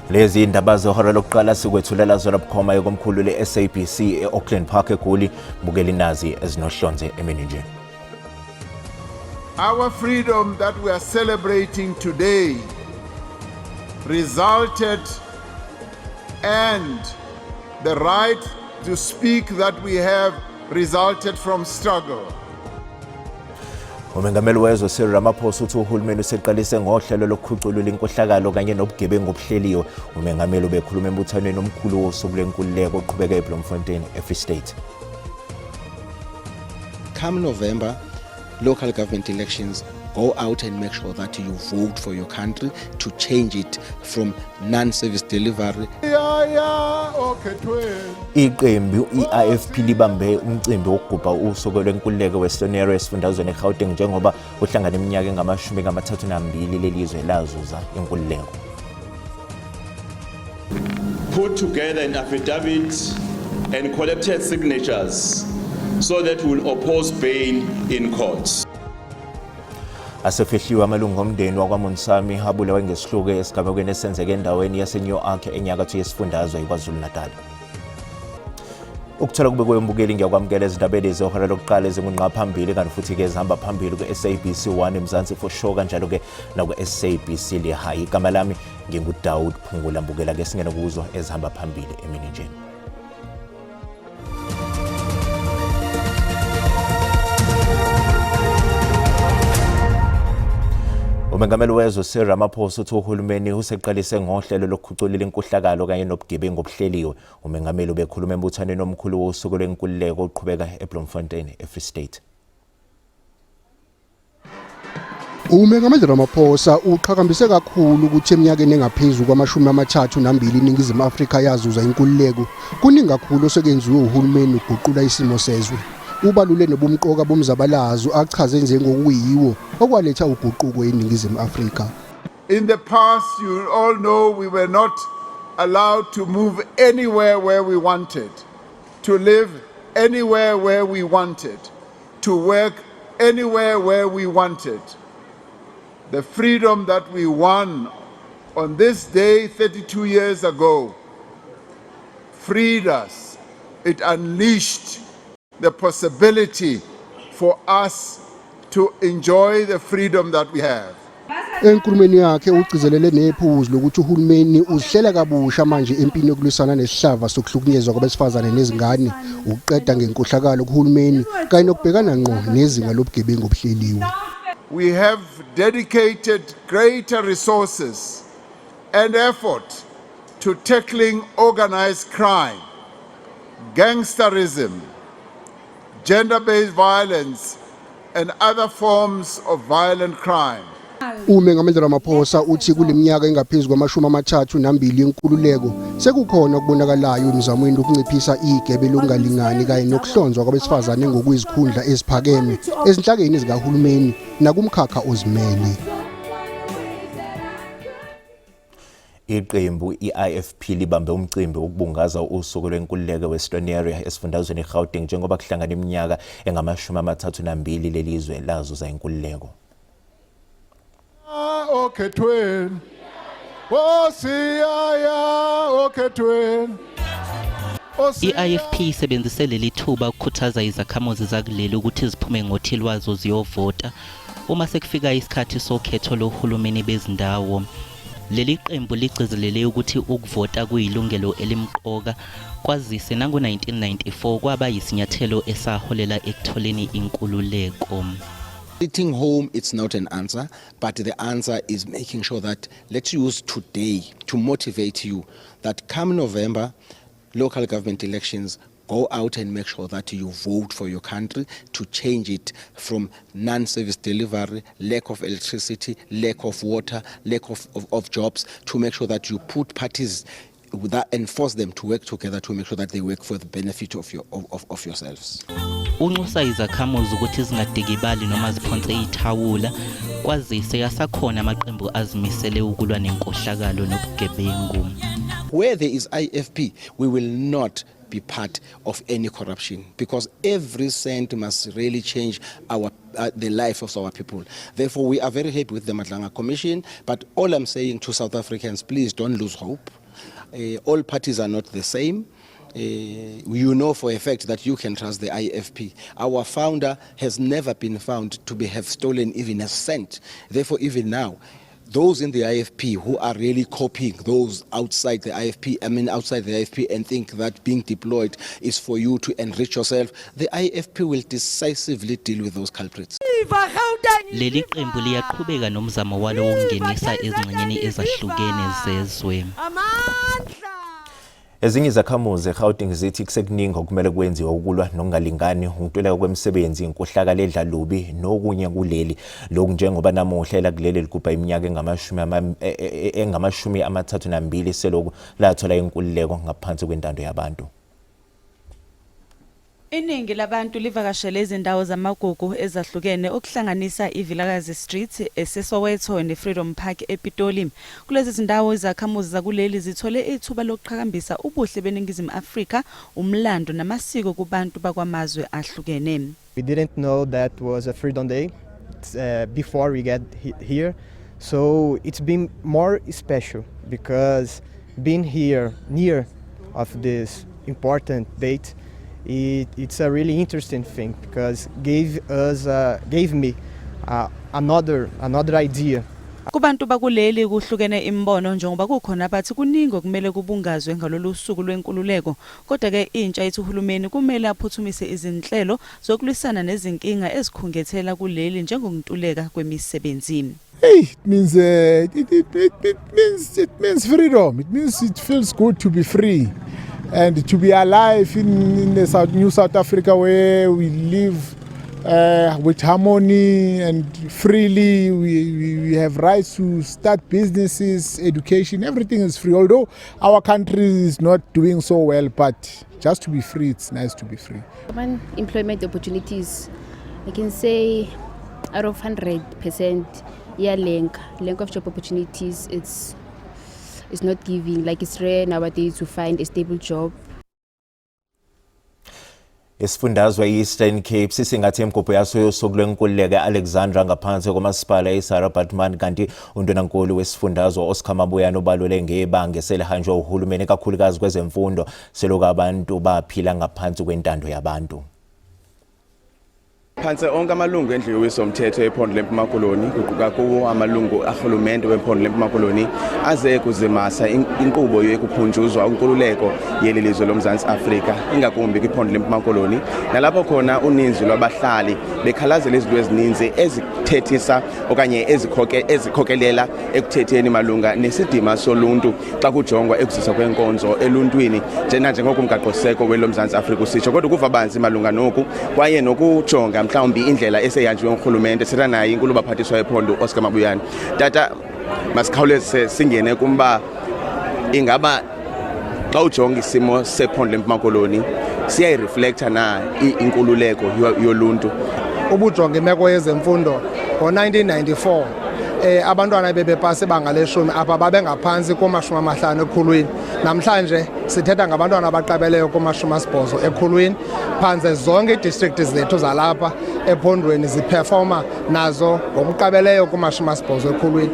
Lezi indaba zohora lokuqala sikwethulela zona bukhoma yokomkhulu le-SABC e-Auckland Park eGoli. Bukela inazi ezinohlonze emini nje. Our freedom that we are celebrating today resulted, and the right to speak that we have resulted from struggle. Umengameli wezwe Cyril Ramaphosa uthi uhulumeni useqalise ngohlelo lokukhuculula inkohlakalo kanye nobugebengu obuhleliwe. Umengameli ubekhuluma embuthanweni omkhulu wosuku lwenkululeko oqhubeka eBloemfontein, eFree State. Come November, local government elections, go out and make sure that you vote for your country to change it from non-service delivery. Iqembu i-IFP libambe umcimbi wokugubha usuku lwenkululeko we-Estonia esifundazweni eGauteng njengoba uhlangana iminyaka engama-32 lelizwe lazuza inkululeko. Put together an affidavit and collected signatures so that we will oppose bail in courts. Asefihliwe amalungu omndeni wakwaMonsami abulawa ngesihluku esigamekweni esenzeke endaweni yaseNew Ark enyakatho yesifundazwe iKwaZulu-Natal. Ukuthola kubekwe umbukeli ngiyakwamukela ezindabeni ezohora lokuqala ezingunqa phambili kanti futhi ke zihamba phambili ku-SABC 1 eMzansi for sure kanjalo ke naku-SABC lehayi. Igama lami nginguDaud Phungula. Mbukela ke singena kuzo ezihamba phambili emini nje. Umengameli wezwe Cyril Ramaphosa uthi uhulumeni useqalise ngohlelo lokukhuculula inkohlakalo kanye nobugebengu obuhleliwe. Umengameli ubekhuluma embuthanweni omkhulu wosuku lwenkululeko oqhubeka eBloemfontein, eFree State. Umengameli Ramaphosa uqhakambise kakhulu ukuthi eminyakeni engaphezulu kwama-32 iNingizimu Afrika yazuza inkululeko. Kuningi kakhulu osekenziwe uhulumeni uguqula isimo sezwe. Ubalule nobumqoka bomzabalazo achaze njengokuyiwo okwaletha uguquko eNingizimu Afrika. In the past, you all know we were not allowed to move anywhere where we wanted, to live anywhere where we wanted, to work anywhere where we wanted. The freedom that we won on this day 32 years ago freed us. It unleashed the possibility for us to enjoy the freedom that we have. Enkulumeni yakhe ugcizelele nephuzu lokuthi uhulumeni uzihlela kabusha manje empini yokulwisana nesihlava sokuhlukunyezwa kwabesifazane nezingane, ukuqeda ngenkohlakalo kuhulumeni kanye nokubhekana ngqo nezinga lobugebengu obuhleliwe. We have dedicated greater resources and effort to tackling organized crime, gangsterism, gender-based violence and other forms of violent crime. Umengameli Ramaphosa uthi kuleminyaka engaphezulu kwama-32 yenkululeko sekukhona ukubonakalayo emizamweni ukunciphisa igebe lokungalingani kanye nokuhlonzwa kwabesifazane ngokuyizikhundla eziphakeme ezinhlakeni zikahulumeni nakumkhakha ozimele. Iqembu i-IFP libambe umcimbi wokubungaza usuku lwenkululeko we-Estonia esifundazweni eGauteng njengoba kuhlangana iminyaka engama-32 lelizwe lazuza inkululeko. I-IFP isebenzise leli thuba ukukhuthaza izakhamuzi zakuleli ukuthi ziphume ngothi lwazo ziyovota uma sekufika isikhathi sokhetho lohulumeni bezindawo. Leli qembu ligcizelele ukuthi ukuvota kuyilungelo elimqoka kwazise nango-1994 kwaba yisinyathelo esaholela ekutholeni inkululeko. Sitting home, it's not an answer, but the answer is making sure that let's use today to motivate you that come November, local government elections, go out and make sure that you vote for your country to change it from non-service delivery, lack of electricity, lack of water, lack of jobs, to make sure that you put parties that and force them to work together to make sure that they work for the benefit of yourselves. Unxusa izakhamuzi ukuthi zingadikibali noma ziphonse ithawula kwazise yasakhona amaqembu azimisele ukulwa nenkohlakalo nobugebengu. Where there is IFP, we will not be part of any corruption because every cent must really change the life of our people. Therefore, we are very happy with the Madlanga Commission, but all I'm saying to South Africans, please don't lose hope. All parties are not the same. You know for a fact that you can trust the IFP. Our founder has never been found to have stolen even a cent. Therefore, even now, those in the IFP who are really copying those outside the IFP, and think that being deployed is for you to enrich yourself, the IFP will decisively deal with those culprits. Leli qembu liyaqhubeka nomzamo walo wokungenisa ezingxenyeni ezahlukene zezwe. Ezinye izakhamuzi eGauteng zithi kusekuningi okumele kwenziwe ukulwa nokungalingani, ukuntuleka kwemisebenzi, inkohlakalo edlalubi nokunye kuleli. Lokhu njengoba namuhlela kuleli ligubha iminyaka engamashumi amathathu nambili selokhu lathola inkululeko ngaphansi kwentando yabantu. Iningi labantu livakashele izindawo zamagugu ezahlukene okuhlanganisa iVilakazi Street eseSoweto neFreedom Park ePitoli. Kulezi zindawo izakhamuzi zakuleli zithole ithuba lokuqhakambisa ubuhle beNingizimu Afrika, umlando namasiko kubantu bakwamazwe ahlukene. We didn't know that was a Freedom Day before we get here, so it's been more special because being here near of this important date, it's a really interesting thing because gave me another idea. Kubantu bakuleli kuhlukene imbono njengoba kukhona abathi kuningi okumele kubungazwe ngalolu suku lwenkululeko, kodwa ke intsha ethi uhulumeni kumele aphuthumise izinhlelo zokulwisana nezinkinga ezikhungethela kuleli njengokuntuleka kwemisebenzi. Hey, it means it means freedom. It means it feels good to be free and to be alive in the new South Africa where we live with harmony and freely. We have rights to start businesses, education, everything is free. Although our country is not doing so well, but just to be free, it's nice to be free. Employment opportunities, I can say out of 100%, yeah, length of job opportunities, it's not giving. Like, it's rare nowadays to find a stable job. Isifundazwe Eastern Cape sisingathe imigubho yaso yosuku lwenkululeko Alexandra ngaphansi komasipala eSarah Baartman, kanti undunankulu wesifundazwe Oscar Mabuyane ubalule ngebanga selihanjwa uhulumeni kakhulukazi kwezemfundo selokhu abantu baphila ngaphansi kwentando yabantu. Phansi onke amalungu endlu yowisomthetho ephondo leMpuma Koloni kuquka kuwo amalungu ahulumende wephondo leMpuma Koloni aze kuzimasa inkqubo yokuphunjuzwa inkululeko yelilizwe loMzantsi Afrika ingakumbi kwiphondo leMpuma Koloni, nalapho khona uninzi lwabahlali bekhalazela izinto ezininzi ezithethisa okanye ezikhokelela ekuthetheni malunga nesidima soluntu xa kujongwa ekuzisa kwenkonzo eluntwini njengoko umgaqo-siseko weloMzantsi Afrika usitsho. Kodwa kuva banzi malunga noku kwaye nokujonga mhlawumbi indlela eseyanjiwe ngurhulumente sithetha naye inkulu baphathiswa ephondo Oscar Mabuyane. Tata, masikhawuleze singene kumba ingaba xa ujonga isimo sephondo leMpuma Koloni siyayireflecta na inkululeko yoluntu. Ubujonga imeko yezemfundo ngo-1994 abantwana bebepase bangaleshumi apha babengaphansi ko-50 ekhulwini. Namhlanje sithetha ngabantwana abaqabeleyo ko-80 ekhulwini. Phantse zonke idistricts zethu zalapha ephondweni ziperforma nazo ngokuqabeleyo ko-80 ekhulwini.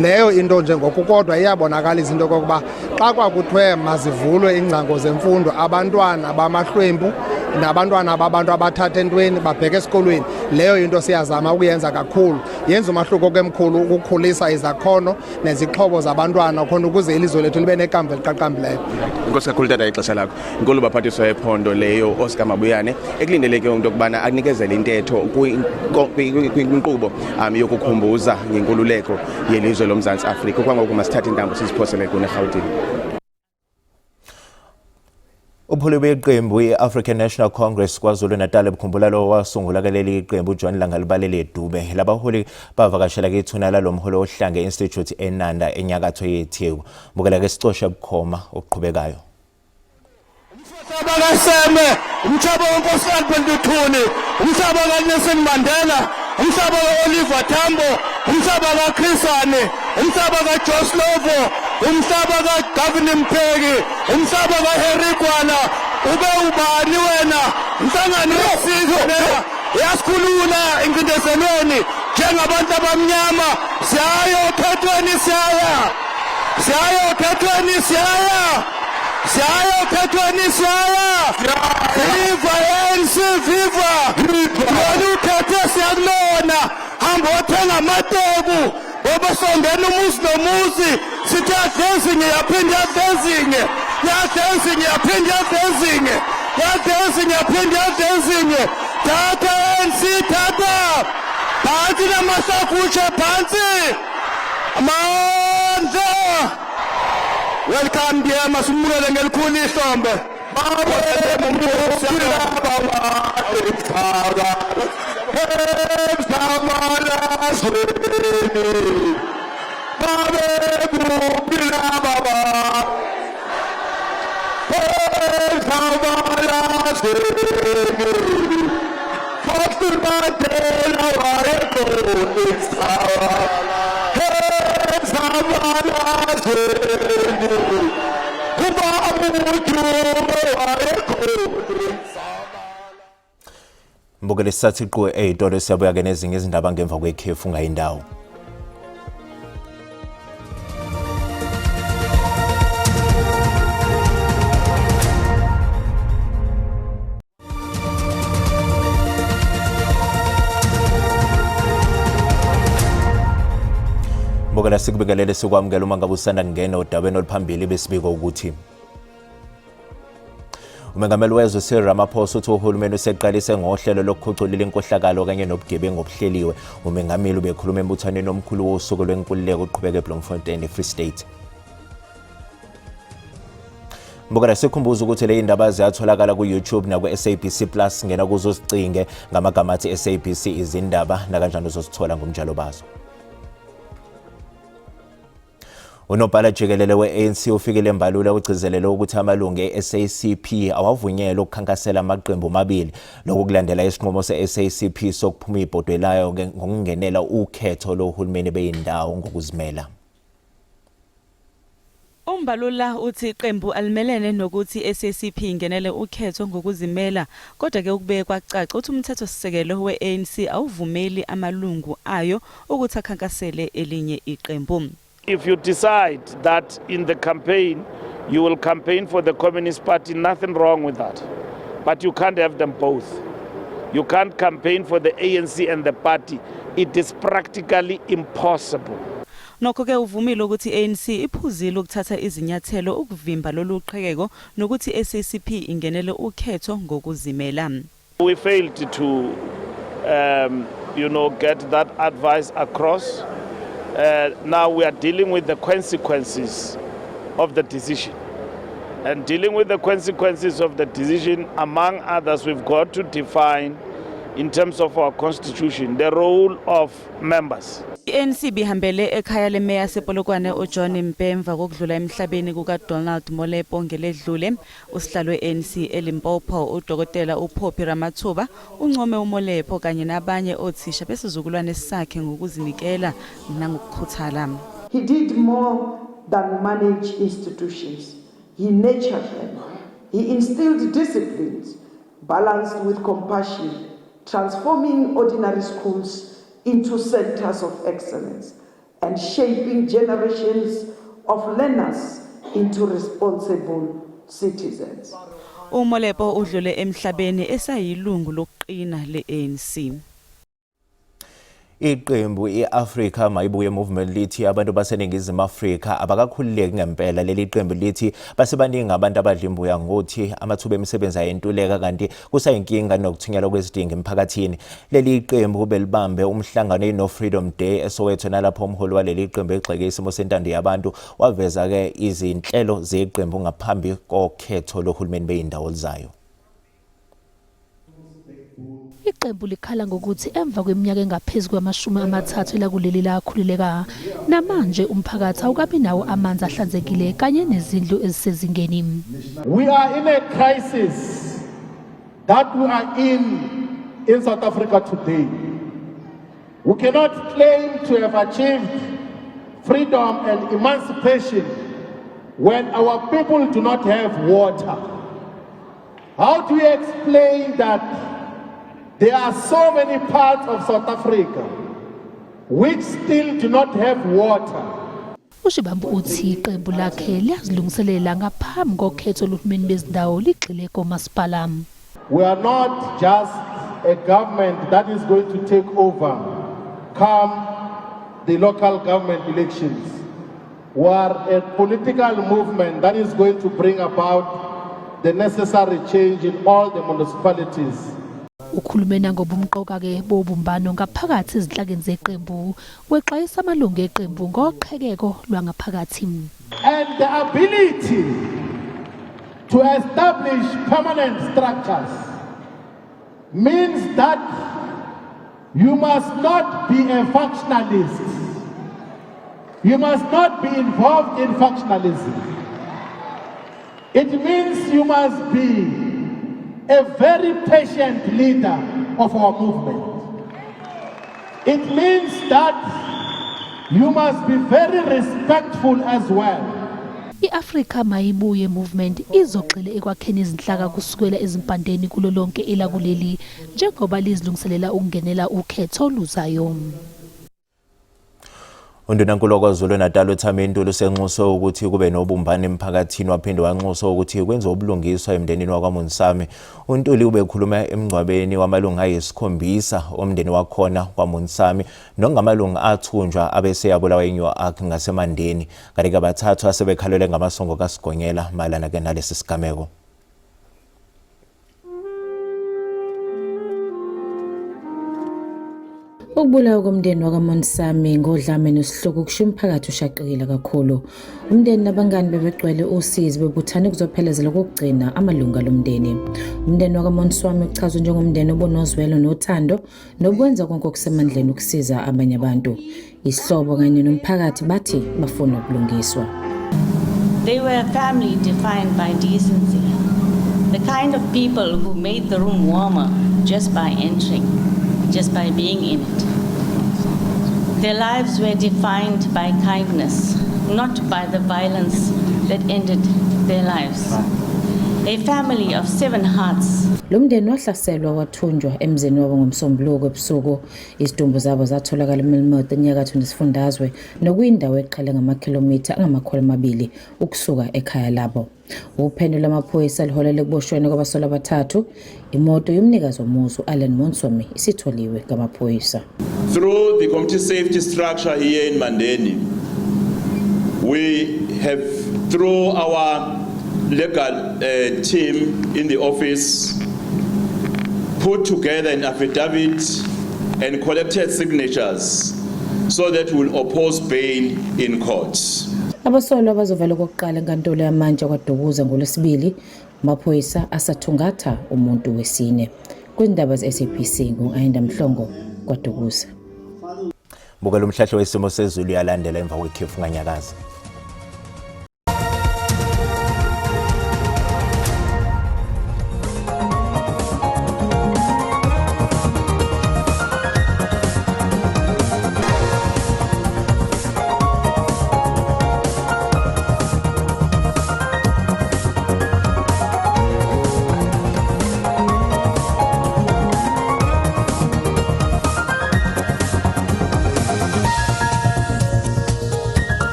Leyo into nje ngokukodwa iyabonakalisa into kokuba xa kwakuthiwe mazivulwe iingcango zemfundo, abantwana bamahlwempu nabantwana babantu abathatha entweni babheke esikolweni, leyo into siyazama ukuyenza kakhulu. Yenza umahluko kemkhulu ukukhulisa izakhono nezixhobo zabantwana khona ukuze ilizwe lethu libe nekamva eliqaqambileyo. Inkosi kakhulu tata ixesha lakho. Inkulu baphathiswa ephondo leyo Oscar Mabuyane ekulindeleke into yokubana akunikezele intetho kwinkqubo yokukhumbuza ngenkululeko yelizwe loMzantsi Afrika. Kwangoku masithathe intambo siziphosele kune eGauteng. Ubuholi beqembu i-African National Congress KwaZulu-Natal ebukhumbula lo wasungula kuleli iqembu uJohn Langalibalele Dube. Labaholi bavakashela kithuna lalomholi ohlanga Institute eNanda enyakatho yeTheku. Bukela ke sicosha bukhoma oqhubekayo. Umhlaba kaSeme, umhlaba woNkosikazi Bhenduthuni, umhlaba kaNelson Mandela, umhlaba kaOliver Tambo, umhlaba kaChrisane, umhlaba kaJoe Slovo, umhlaba kaGavin Mpheki, umhlaba kaHenry Gwala. Ube ubani wena? Mhlangano wesizwe yasikhulula encindezelweni njengabantu abamnyama. Siyayo okhethweni, siyaya Siyaya okhethweni siyaya. Siyaya okhethweni siyaya. Viva ANC viva. Lolu khethe siyakulona. Hamba othenga amatebu. Obasongena umuzi nomuzi. Sithi yadezinye yaphinde yadezinye. Yadezinye yaphinde yadezinye. Yadezinye yaphinde yadezinye. Tata ANC tata. Phansi namasakutshe phansi. Amandla. Welcome dear masumukele ngelikhulu ihlombe. Mbukele sisathi qwe eyitolo siyabuya ke nezinye izindaba ngemva kwekhefu ngayindawo. Mbukele sikubekelele sikwamukela uma ngabe usanda kungena odabeni oluphambili besibiko ukuthi umengameli wezwe Cyril Ramaphosa uthi uhulumeni useqalise ngohlelo lokukhuculula inkohlakalo kanye nobugebengu obuhleliwe. Umengameli ubekhuluma embuthaneni omkhulu wosuku lwenkululeko oqhubeka eBloemfontein eFree State. Mbukela sikhumbuza ukuthi le indaba ziyatholakala ku YouTube na ku SABC Plus ngena kuzo sicinge ngamagama athi SABC izindaba na kanjani uzosithola ngomjalo bazo. Unobhala jikelele we-ANC ufikile embalula ugcizelele ukuthi amalungu e-SACP awavunyelwe ukukhankasela amaqembu amabili lokulandela isinqumo se-SACP sokuphuma ibhodwelayo ngokungenela ukhetho lohulumeni beyindawo ngokuzimela. Umbalula uthi iqembu alimelene nokuthi SACP ingenele ukhetho ngokuzimela kodwa ke ukubeke kwacaca uthi umthetho sisekelo we-ANC awuvumeli amalungu ayo ukuthi akhankasele elinye iqembu. If you decide that in the campaign you will campaign for the Communist Party, nothing wrong with that. But you can't have them both. You can't campaign for the ANC and the party. It is practically impossible. Nokho ke uvumile ukuthi ANC iphuzile ukuthatha izinyathelo ukuvimba lolu qhekeko nokuthi SACP ingenele ukhetho ngokuzimela. We failed to get that advice across. Now we are dealing with the consequences of the decision. And dealing with the consequences of the decision, among others, we've got to define, in terms of our constitution, the role of members. ANC bihambele ekhaya lemeya sePolokwane uJohn Mpemva kokudlula emhlabeni kukaDonald Molepo ngeledlule. Usihlalo weANC eLimpopo uDokotela uPhophi Ramathuba uncome uMolepo kanye nabanye othisha besizukulwane sakhe ngokuzinikela nangokukhuthala. He did more than manage institutions. He nurtured them. He instilled disciplines balanced with compassion, transforming ordinary schools into centers of excellence and shaping generations of learners into responsible citizens. uMolepo udlule emhlabeni esayilungu lokuqina leANC. Iqembu iAfrica Mayibuye Movement lithi abantu baseningizimu Afrika abakakhululeki ngempela. Leli qembu lithi basebaningi abantu abadlimbuya ngothi amathuba emisebenzi ayentuleka kanti kusayinkinga nokuthunyelwa kwezidingo emphakathini. Leli qembu belibambe umhlangano no Freedom Day eSoweto nalapho umholi waleli qembu egxeke isimo sentando yabantu waveza ke izinhlelo zeqembu ngaphambi kokhetho lohulumeni beyindawo lizayo. Iqembu likhala ngokuthi emva kweminyaka engaphezulu kwama-30 lakuleli lakhululeka namanje umphakathi awukabi nawo amanzi ahlanzekile kanye nezindlu ezisezingeni. We are in a crisis that we are in South Africa today. We cannot claim to have achieved freedom and emancipation when our people do not have water. How do we explain that there are so many parts of South Africa which still do not have water? uShibambu uthi iqembu lakhe liyazilungiselela ngaphambi kokhetho lohulumeni bezindawo ligxile komasipala. We are not just a government that is going to take over come the local government elections. We are a political movement that is going to bring about the necessary change in all the municipalities. Ukhulumena ngobumqoka ke bobumbano ngaphakathi ezinhlakeni zeqembu wexwayisa amalungu eqembu ngoqhekeko lwangaphakathi. And the ability to establish permanent structures means that you must not be a factionalist. You must not be involved in factionalism. It means you must be a very patient leader of our movement. It means that you must be very respectful as well. I-Africa Mayibuye movement izogxile ekwakheni izinhlaka kusukela ezimpandeni kulo lonke elakuleli njengoba lizilungiselela ukungenela ukhetho oluzayo. Undunankulu kwaZulu Natal uThami lusenxuso ukuthi kube nobumbane emphakathini waphinde wanxusa ukuthi kwenziwe ubulungiswa emndenini wakwaMunsami. uNtuli ubekhuluma emngcwabeni wamalungu ayisikhombisa omndeni wakhona kwaMunsami nongamalungu athunjwa abese yabulawa inyo akhe ngasemandeni kanti abathathu asebekhalelwe ngamasongo kaSigonyela malana ke nalesi sigameko. Ukubulawa komndeni wakaMunsami ngodlame nesihloko kusho umphakathi ushaqekile kakhulu. Umndeni nabangani bebegcwele usizi bebuthana ukuzophelezela kokugcina amalunga lomndeni. Umndeni wakaMunsami uchazwe njengomndeni obunozwelo nothando nokwenza konke okusemandleni ukusiza abanye abantu. Isihlobo kanye nomphakathi bathi bafuna ukulungiswa. They were a family defined by decency. The kind of people who made the room warmer just by entering, just by being in it. Their lives were defined by kindness, not by the violence that ended their lives. A family of 7 hearts. Lomndeni wahlaselwa wathunjwa emzini wabo ngomsombuluko ebusuku. Izidumbu zabo zatholakala eMelmoth enyakatho nesifundazwe nokuyindawo eqhele ngamakhilomitha angama200 ukusuka ekhaya labo. Uphenyo lwamaphoyisa liholele kuboshweni kwabasolwa abathathu. Imoto yomnikazi womuzi Allen Monswami isitholiwe ngamaphoyisa. Through the community safety structure here in Mandeni, we have, through our legal team in the office, put together an affidavit and collected signatures so that we'll oppose bail in court. Abasolwa bazovela kokuqala enkantolo yamanje kwaDukuza ngoLwesibili, amaphoyisa asathungatha umuntu wesine. Kwindaba ze-SABC ngo-Ayinda Mhlongo kwaDukuza. Bukela umhlahlo wesimo sezulu yalandela emva kwekhefu nganyakaza.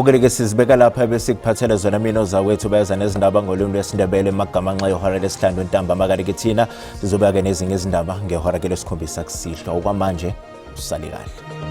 Mbukeli-ke sizibeka lapha bese kuphathele zona mina ozawethu beza nezindaba ngolimi lwesiNdebele magamanxa yehora lesihlanu ntambama kanti thina sizobuya-ke nezinye izindaba ngehora ke lesikhombisa kusihlwa okwamanje usale kahle.